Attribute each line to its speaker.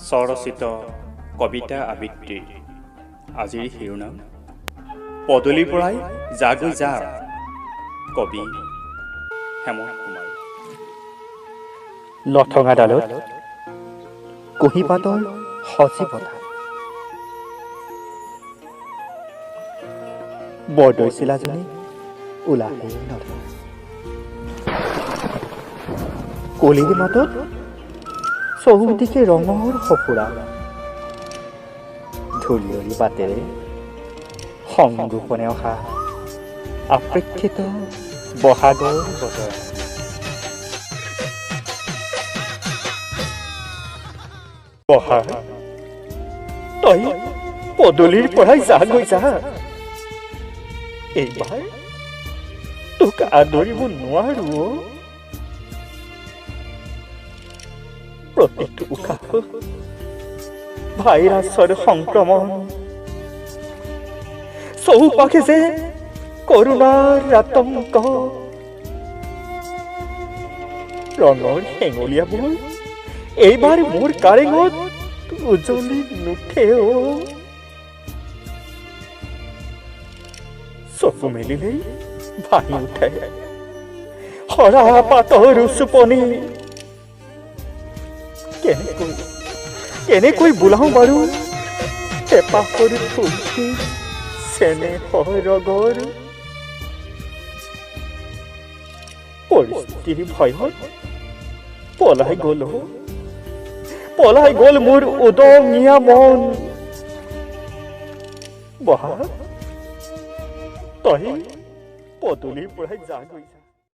Speaker 1: স্বৰচিত কবিতা আবৃত্তিৰ আজিৰ শিৰোনাম পদূলিৰ পৰাই যাগৈ যা। কবি হেমন্ত কুমাৰ।
Speaker 2: লঠঙাডালত কুঁহিপাতৰ সজীৱতা, বৰদৈচিলাজনী ওলাহেই নধৰা। কলিৰ মাতত চৌদিশে ৰঙৰ সফুৰা, ধূলিয়ৰী বাটেৰে সংগোপনে অহা আপেক্ষিত বহাগৰ বতৰা। বহা, তই পদূলিৰ পৰাই যাগৈ যা। এইবাৰ তোক আদৰিব নোৱাৰো। প্ৰতিটো উশাহ ভাইৰাছৰ সংক্ৰমণ, চৌপাশে যে কৰোণাৰ আতংক। ৰঙৰ হেঙুলীয়াবোৰ এইবাৰ মোৰ কাৰেঙত উজলি নুঠেও। চকু মেলিলেই ভাঙি উঠে সৰা পাতৰ চুপনি। কেনেকৈ বোলাওঁ বাৰু পেপাহৰ ফুলটি চেনেহৰ ৰগৰ। পৰিস্থিতিৰ ভয়ত পলাই গ'ল মোৰ উদঙীয়া মন। বহা, তই পদূলিৰ পৰাই যাগৈ যা।